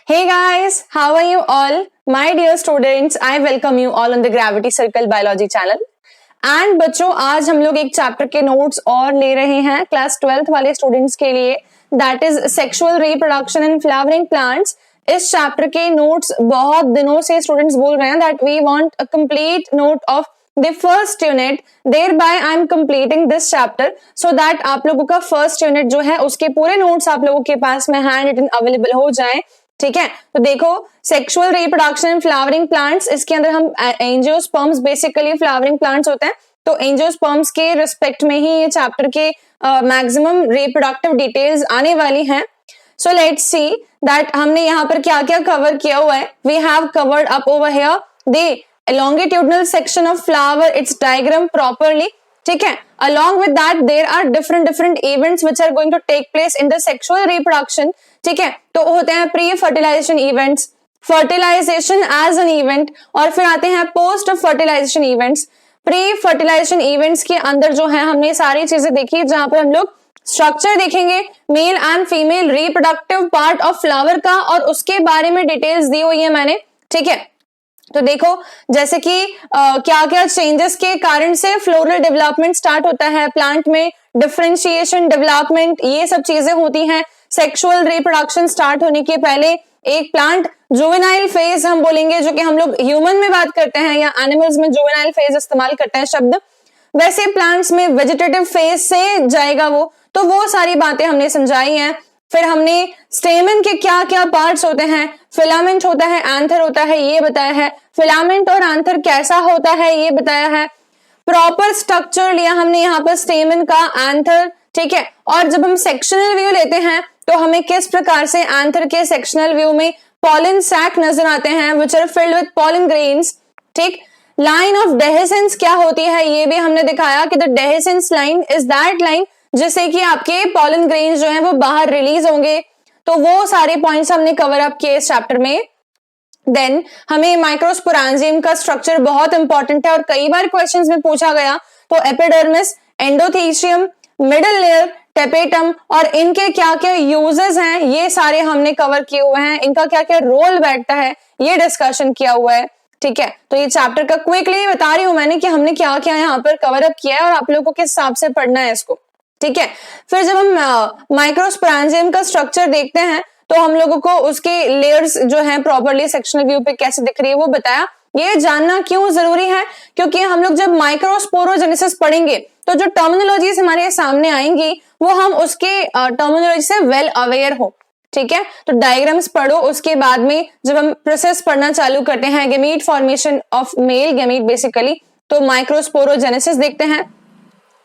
Hey guys, how are you all? My dear students, I welcome you all on the Gravity Circle Biology channel. And बच्चों, आज हम लोग एक chapter के notes और ले रहे हैं क्लास 12th वाले स्टूडेंट्स के लिए, that is sexual reproduction in flowering plants. इस चैप्टर के नोट्स बहुत दिनों से स्टूडेंट्स बोल रहे हैं that we want a complete note of the first unit, thereby I am completing this chapter so that आप लोगों का फर्स्ट यूनिट जो है उसके पूरे नोट्स आप लोगों के पास में हैंड रिटन अवेलेबल हो जाए. ठीक है, तो देखो sexual reproduction in flowering plants, इसके अंदर हम एंजियोस्पर्म्स, बेसिकली फ्लावरिंग प्लांट्स होते हैं, तो एंजियोस्पर्म्स के रिस्पेक्ट में ही ये चैप्टर के मैक्सिमम रिप्रोडक्टिव डिटेल्स आने वाली हैं. सो लेट्स सी दैट हमने यहाँ पर क्या क्या कवर किया हुआ है. We have covered up over here the longitudinal section of flower, its diagram properly. ठीक है, along with that there are different events which are going to take place in the sexual reproduction. ठीक है, तो होते हैं pre fertilisation events, fertilisation as an event, और फिर आते हैं post fertilisation events. Pre fertilisation events के अंदर जो है हमने सारी चीजें देखी, जहां पर हम लोग स्ट्रक्चर देखेंगे male and female reproductive part of flower का, और उसके बारे में डिटेल्स दी हुई है मैंने. ठीक है, तो देखो जैसे कि क्या क्या चेंजेस के कारण से फ्लोरल डेवलपमेंट स्टार्ट होता है प्लांट में, डिफरेंशिएशन, डेवलपमेंट, ये सब चीजें होती हैं सेक्सुअल रिप्रोडक्शन स्टार्ट होने के पहले. एक प्लांट जुवेनाइल फेज हम बोलेंगे, जो कि हम लोग ह्यूमन में बात करते हैं या एनिमल्स में जुवेनाइल फेज इस्तेमाल करते हैं शब्द, वैसे प्लांट्स में वेजिटेटिव फेज से जाएगा वो. तो वो सारी बातें हमने समझाई हैं. फिर हमने स्टेमन के क्या क्या पार्ट्स होते हैं, फिलामेंट होता है, एंथर होता है, ये बताया है. फिलामेंट और एंथर कैसा होता है ये बताया है. प्रॉपर स्ट्रक्चर लिया हमने यहाँ पर स्टेमन का, एंथर. ठीक है, और जब हम सेक्शनल व्यू लेते हैं तो हमें किस प्रकार से एंथर के सेक्शनल व्यू में पॉलन सैक नजर आते हैं which are filled with pollen grains. ठीक, लाइन ऑफ डेहिसेंस क्या होती है ये भी हमने दिखाया कि the dehiscence line is that line जिससे कि आपके पॉलन ग्रेन्स जो हैं वो बाहर रिलीज होंगे. तो वो सारे पॉइंट्स हमने कवर अप किए इस चैप्टर में. देन हमें माइक्रोस्पोरेंजियम का स्ट्रक्चर बहुत इंपॉर्टेंट है और कई बार क्वेश्चंस में पूछा गया. तो epidermis, endothecium, middle layer, tapetum, और इनके क्या क्या यूजेस हैं ये सारे हमने कवर किए हुए हैं. इनका क्या क्या रोल बैठता है ये डिस्कशन किया हुआ है. ठीक है, तो ये चैप्टर का क्विकली बता रही हूं मैंने कि हमने क्या क्या यहाँ पर कवर अप किया है और आप लोगों को किस हिसाब से पढ़ना है इसको. ठीक है, फिर जब हम माइक्रोस्पोरेंजियम का स्ट्रक्चर देखते हैं तो हम लोगों को उसके लेयर्स जो हैं प्रॉपर्ली सेक्शनल व्यू पे कैसे दिख रही है वो बताया. ये जानना क्यों जरूरी है, क्योंकि हम लोग जब माइक्रोस्पोरोजेनेसिस पढ़ेंगे तो जो टर्मिनोलॉजीज हमारे सामने आएंगी वो हम उसके टर्मिनोलॉजी से वेल अवेयर हो. ठीक है, तो डायग्राम्स पढ़ो, उसके बाद में जब हम प्रोसेस पढ़ना चालू करते हैं gamete formation of male gamete basically, तो माइक्रोस्पोरोजेनेसिस देखते हैं.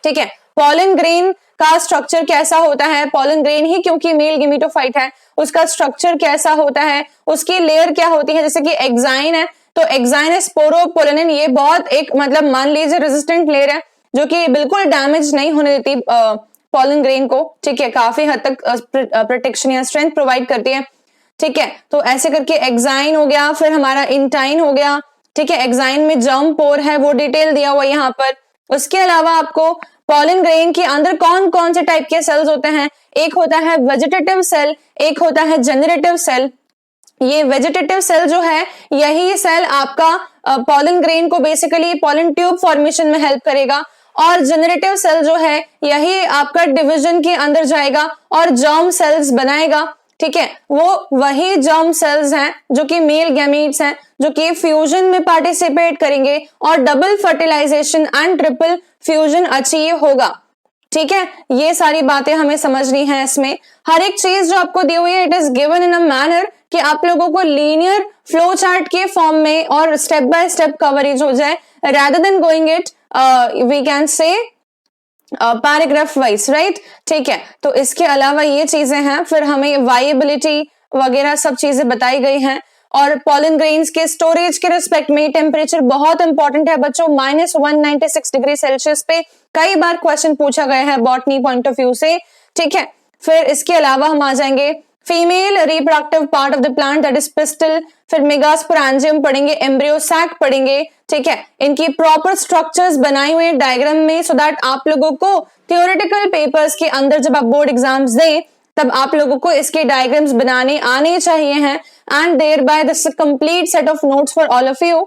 ठीक है, पॉलन ग्रेन का स्ट्रक्चर कैसा होता है, पॉलन ग्रेन ही क्योंकि मेल गेमेटोफाइट है उसका स्ट्रक्चर कैसा होता है, उसकी लेयर क्या होती है, जैसे कि एक्साइन है तो एक्साइन स्पोरोपोलिन, ये बहुत एक मतलब मान लीजिए रेजिस्टेंट लेयर है जो कि बिल्कुल डैमेज नहीं होने देती पॉलन ग्रेन को. ठीक है, काफी हद तक प्रोटेक्शन या स्ट्रेंथ प्रोवाइड करती है. ठीक है, तो ऐसे करके एक्साइन हो गया. फिर हमारा इंटाइन हो गया. ठीक है, एक्साइन में जर्म पोर है वो डिटेल दिया हुआ यहाँ पर. उसके अलावा आपको पॉलन ग्रेन के अंदर कौन कौन से टाइप के सेल्स होते हैं, एक होता है वेजिटेटिव सेल, एक होता है जनरेटिव सेल. ये वेजिटेटिव सेल जो है यही सेल आपका पॉलन ग्रेन को बेसिकली पॉलन ट्यूब फॉर्मेशन में हेल्प करेगा, और जनरेटिव सेल जो है यही आपका डिवीजन के अंदर जाएगा और जर्म सेल्स बनाएगा. ठीक है, वो वही जर्म सेल्स हैं जो कि मेल गैमीट्स हैं जो कि फ्यूजन में पार्टिसिपेट करेंगे और double fertilisation and triple fusion achieve होगा. ठीक है, ये सारी बातें हमें समझनी है. इसमें हर एक चीज जो आपको दी हुई है it is given in a manner कि आप लोगों को लीनियर फ्लो चार्ट के फॉर्म में और स्टेप बाय स्टेप कवरेज हो जाए, rather than going it we can say paragraph wise, right. ठीक है, तो इसके अलावा ये चीजें हैं. फिर हमें वाइबिलिटी वगैरह सब चीजें बताई गई हैं. और पॉलन ग्रेन्स के स्टोरेज के रिस्पेक्ट में टेम्परेचर बहुत इंपॉर्टेंट है बच्चों. -196 डिग्री सेल्सियस पे कई बार क्वेश्चन पूछा गया है बॉटनी पॉइंट ऑफ व्यू से. ठीक है, फिर इसके अलावा हम आ जाएंगे female reproductive part of the plant that is pistol. फिर मेगास्पोरेंजियम पढ़ेंगे, एम्ब्रियो सैक पढ़ेंगे. ठीक है, इनकी प्रॉपर स्ट्रक्चर्स बनाए हुए डायग्राम में, सो दैट आप लोगों को थियोरेटिकल पेपर्स के अंदर जब आप बोर्ड एग्जाम्स दें तब आप लोगों को इसके डायग्राम्स बनाने आने चाहिए हैं, and thereby this complete set of notes for all of you.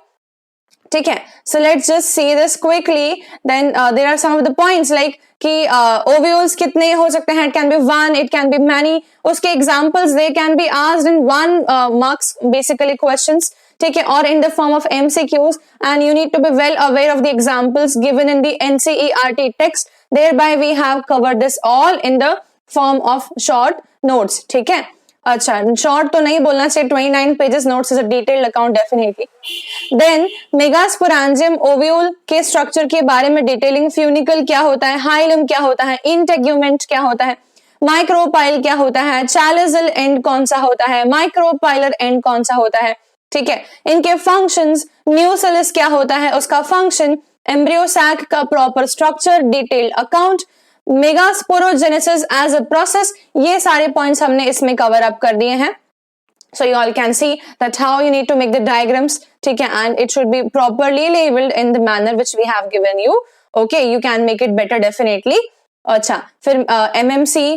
ठीक है, so let's just see this quickly, then there are some of the points like कि ओव्यूल्स कितने हो सकते हैं, it can be one, it can be many, उसके examples they can be asked in 1 marks basically questions, ठीक है, और in the form of MCQs, and you need to be well aware of the examples given in the NCERT text, thereby we have covered this all in the form of short notes. ठीक है, अच्छा short तो नहीं बोलना चाहिए, 29 pages notes is a detailed account definitely. Then megasporangium ovule के structure के बारे में डिटेलिंग, फ्यूनिकल क्या होता है, हाइलम क्या होता है, इंटेग्यूमेंट क्या होता है, माइक्रोपाइल क्या होता है, चैलिजल एंड कौन सा होता है, माइक्रोपाइलर एंड कौन सा होता है, ठीक है, इनके फंक्शंस, न्यूसेलस क्या होता है उसका फंक्शन, एम्ब्रियो सैक का proper structure, detailed account, megasporogenesis as a process, ये सारे पॉइंट्स हमने इसमें कवर अप कर दिए हैं। So you all can see that how you need to make the diagrams, ठीक है, and it should be properly labeled in the manner which we have given you. Okay, you can make it better definitely. अच्छा, फिर MMC,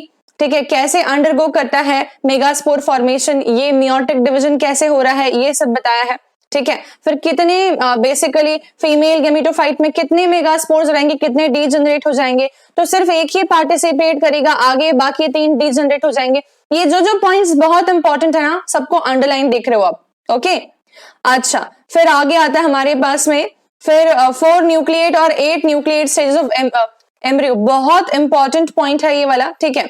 ठीक है, कैसे undergo करता है megaspore formation, ये मियोटिक डिवीजन कैसे हो रहा है, ये सब बताया है। ठीक है, फिर कितने बेसिकली फीमेल गेमेटोफाइट में कितने मेगास्पोर्स रहेंगे, कितने डीजनरेट हो जाएंगे, तो सिर्फ एक ही पार्टिसिपेट करेगा, आगे बाकी 3 डीजनरेट हो जाएंगे। ये जो पॉइंट्स बहुत इंपॉर्टेंट है ना, सबको अंडरलाइन देख रहे हो आप। ओके, अच्छा फिर आगे आता है हमारे पास में, फिर 4 न्यूक्लिएट और 8 न्यूक्लिएट स्टेजेस ऑफ एम्ब्रियो, बहुत इंपॉर्टेंट पॉइंट है ये वाला। ठीक है,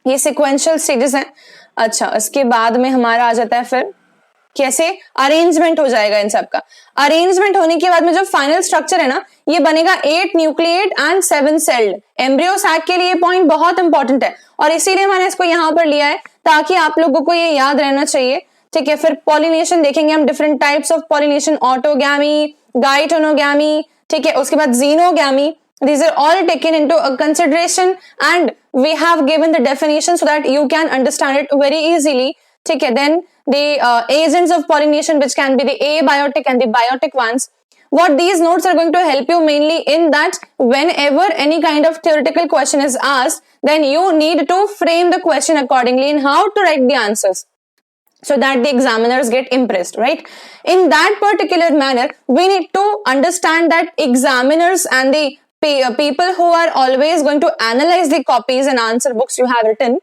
ये सिक्वेंशियल स्टेजेस हैं। अच्छा, उसके बाद में हमारा आ जाता है फिर कैसे अरेंजमेंट हो जाएगा इन सब का। अरेंजमेंट होने के बाद में जो फाइनल स्ट्रक्चर है ना, ये बनेगा 8 nucleate and 7 celled. Embryo sac के लिए पॉइंट बहुत इंपॉर्टेंट है और इसीलिए मैंने इसको यहाँ पर लिया है ताकि आप लोगों को ये याद रहना चाहिए। ठीक है, फिर पॉलिनेशन देखेंगे हम, different types of pollination, autogamy, geitonogamy, ठीक है, उसके बाद xenogamy. These are all taken into consideration and we have given the definition so that you can understand it very easily. ठीक है, then the agents of pollination which can be the abiotic and the biotic ones. What these notes are going to help you mainly in that whenever any kind of theoretical question is asked, then you need to frame the question accordingly in how to write the answers so that the examiners get impressed, right? In that particular manner, we need to understand that examiners and the people who are always going to analyze the copies and answer books you have written,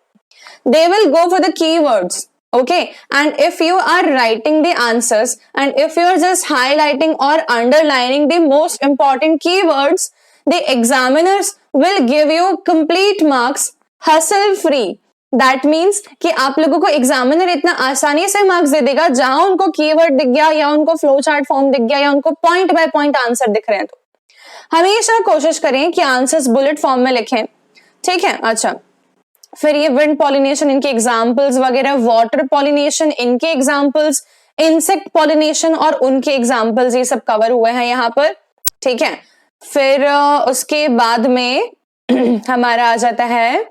they will go for the keywords. Okay, and if you are writing the answers and if you are just highlighting or underlining the most important keywords, the examiners will give you complete marks hassle free. That means कि आप लोगों को examiner इतना आसानी से marks दे देगा, जहां उनको कीवर्ड दिख गया या उनको फ्लो चार्ट फॉर्म दिख गया या उनको पॉइंट बाय पॉइंट आंसर दिख रहे हैं। तो हमेशा कोशिश करें कि आंसर्स बुलेट फॉर्म में लिखें। ठीक है, अच्छा फिर ये विंड पॉलिनेशन, इनके एग्जांपल्स वगैरह, वाटर पॉलिनेशन, इनके एग्जांपल्स, इंसेक्ट पॉलिनेशन और उनके एग्जांपल्स, ये सब कवर हुए हैं यहाँ पर। ठीक है, फिर उसके बाद में हमारा आ जाता है,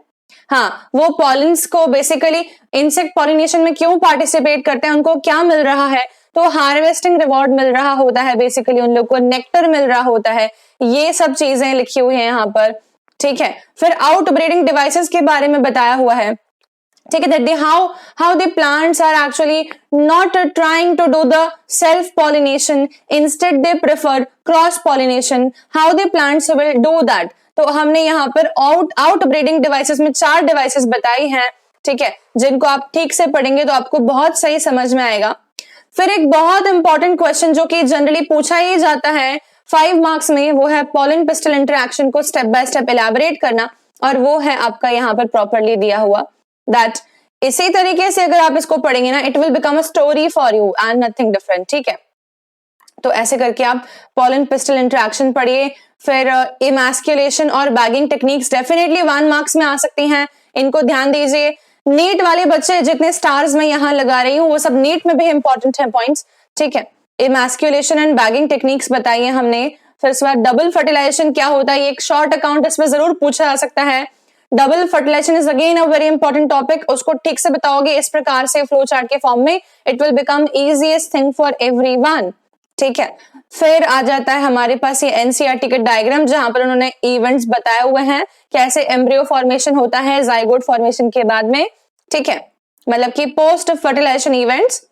हाँ, वो पॉलिन्स को बेसिकली इंसेक्ट पॉलिनेशन में क्यों पार्टिसिपेट करते हैं, उनको क्या मिल रहा है, तो हार्वेस्टिंग रिवॉर्ड मिल रहा होता है, बेसिकली उन लोग को नेक्टर मिल रहा होता है, ये सब चीजें लिखी हुई है यहाँ पर। ठीक है, फिर आउट ब्रीडिंग डिवाइसेस के बारे में बताया हुआ है। ठीक है, that how the plants are actually not trying to do the self pollination, instead they prefer cross pollination, how the plants will do that। तो हमने यहाँ पर आउट ब्रीडिंग डिवाइसेस में 4 डिवाइसेस बताई हैं। ठीक है, जिनको आप ठीक से पढ़ेंगे तो आपको बहुत सही समझ में आएगा। फिर एक बहुत इंपॉर्टेंट क्वेश्चन जो कि जनरली पूछा ही जाता है 5 मार्क्स में, वो है पॉलन पिस्टल इंटरैक्शन को स्टेप बाय स्टेप एलैबोरेट करना, और वो है आपका यहाँ पर प्रॉपरली दिया हुआ दैट इसी तरीके से अगर आप इसको पढ़ेंगे ना, it will become a story for you and nothing different. ठीक है, तो ऐसे करके आप पॉलन पिस्टल इंटरैक्शन पढ़िए। फिर इमैस्कुलेशन और बैगिंग टेक्निक्स डेफिनेटली 1 मार्क्स में आ सकती हैं, इनको ध्यान दीजिए। नीट वाले बच्चे जितने स्टार्स में यहाँ लगा रही हूँ वो सब नीट में भी इंपॉर्टेंट है पॉइंट्स। ठीक है, इमैस्कुलेशन एंड बैगिंग टेक्निक्स बताइए हमने। फिर उसके बाद डबल फर्टिलाइजेशन क्या होता है, ये एक शॉर्ट अकाउंट इसमें जरूर पूछा जा सकता है। Double fertilisation is again a very important topic, उसको ठीक से बताओगे इस प्रकार से फ्लो चार्ट के फॉर्म में, it will become easiest thing for everyone. ठीक है। फिर आ जाता है हमारे पास ये एनसीईआरटी के डायग्राम, जहां पर उन्होंने इवेंट्स बताए हुए हैं, कैसे एम्ब्रियो फॉर्मेशन होता है जाइगोट फॉर्मेशन के बाद में, ठीक है, मतलब कि पोस्ट फर्टिलाइजेशन इवेंट्स।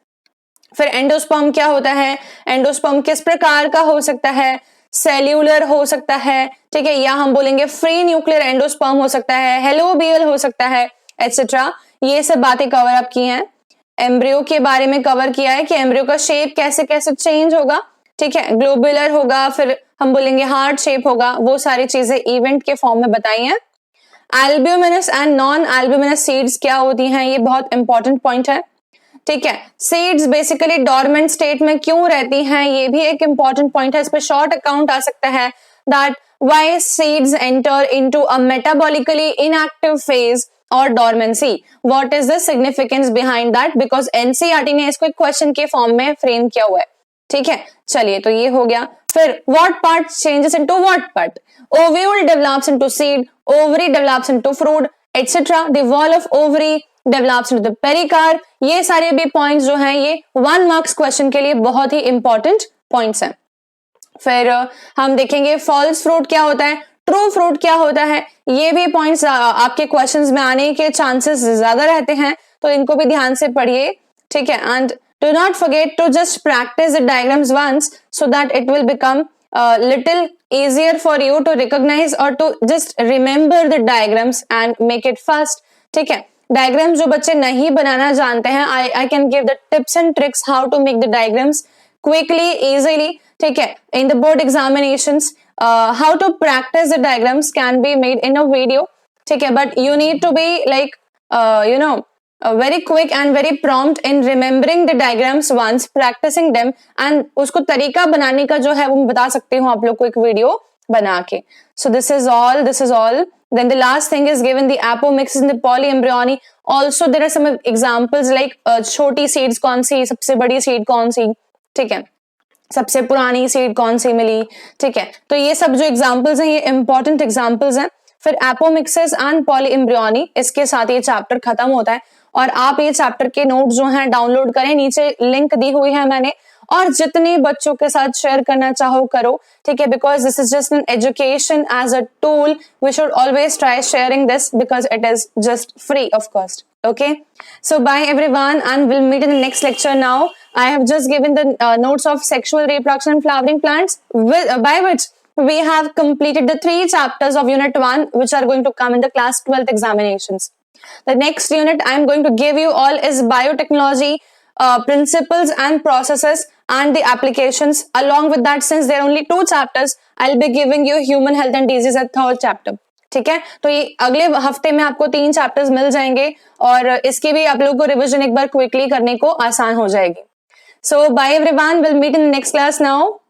फिर एंडोस्पर्म क्या होता है, एंडोस्पर्म किस प्रकार का हो सकता है, सेल्यूलर हो सकता है, ठीक है, या हम बोलेंगे फ्री न्यूक्लियर एंडोस्पर्म हो सकता है, हेलोबियल हो सकता है, एटसेट्रा। ये सब बातें कवर अप की हैं। एम्ब्रियो के बारे में कवर किया है कि एम्ब्रियो का शेप कैसे कैसे चेंज होगा, ठीक है, ग्लोबुलर होगा, फिर हम बोलेंगे हार्ट शेप होगा, वो सारी चीजें इवेंट के फॉर्म में बताई हैं। Albuminous and non albuminous seeds क्या होती हैं, ये बहुत इंपॉर्टेंट पॉइंट है, ठीक है। सीड्स बेसिकली डॉर्मेंट स्टेट में क्यों रहती हैं, ये भी एक इंपॉर्टेंट पॉइंट है, इस पर शॉर्ट अकाउंट आ सकता है, that why seeds enter into a metabolically inactive phase और dormancy, what is the significance behind that, because NCERT ने इसको एक क्वेश्चन के फॉर्म में फ्रेम किया हुआ है, ठीक है। चलिए, तो ये हो गया। फिर what part changes into what part, ovule develops into seed, ovary develops into fruit, etcetera, the wall of ovary develops into the pericarp. ये सारे भी पॉइंट्स जो हैं ये 1 मार्क्स क्वेश्चन के लिए बहुत ही इंपॉर्टेंट पॉइंट्स हैं। फिर हम देखेंगे फॉल्स फ्रूट क्या होता है, ट्रू फ्रूट क्या होता है, ये भी पॉइंट्स आपके क्वेश्चंस में आने के चांसेस ज्यादा रहते हैं, तो इनको भी ध्यान से पढ़िए, ठीक है। And do not forget to just practice the diagrams once so that it will become little easier for you to recognize or to just remember the diagrams and make it fast, ठीक है। Diagrams जो बच्चे नहीं बनाना जानते हैं, I can give the tips and tricks how to make the diagrams quickly, easily, ठीक है, in the board examinations. How to practice the diagrams can be made in a video, ठीक है, but you need to be like very quick and very prompt in remembering the diagrams once, practicing them, and उसको तरीका बनाने का जो है वो मैं बता सकती हूँ आप लोग को एक वीडियो बना के। So this is all. Then the last thing is given the apomixis in the polyembryony. Also there are some examples like छोटी seeds कौन सी, सबसे बड़ी seed कौन सी, ठीक है, सबसे पुरानी सीड कौन सी मिली, ठीक है। तो ये सब जो एग्जांपल्स हैं ये इंपॉर्टेंट एग्जांपल्स हैं। फिर एपोमिक्सिस एंड पॉलीएम्ब्रियोनी, इसके साथ ये चैप्टर खत्म होता है। और आप ये चैप्टर के नोट जो हैं डाउनलोड करें, नीचे लिंक दी हुई है मैंने, और जितने बच्चों के साथ शेयर करना चाहो करो, ठीक है, because this is just an education as a tool, we should always try sharing this because it is just free of cost. Okay, so bye everyone and we'll meet in the next lecture now. I have just given the notes of sexual reproduction and flowering plants, by which we have completed the 3 chapters of unit 1 which are going to come in the class 12th examinations. The next unit I am going to give you all is biotechnology, principles and processes and the applications. Along with that, since there are only 2 chapters, I'll be giving you human health and disease at 3rd chapter. ठीक है, तो ये अगले हफ्ते में आपको 3 chapters मिल जाएंगे और इसकी भी आप लोगों को रिवीजन एक बार क्विकली करने को आसान हो जाएगी। So bye everyone, will meet in next class now.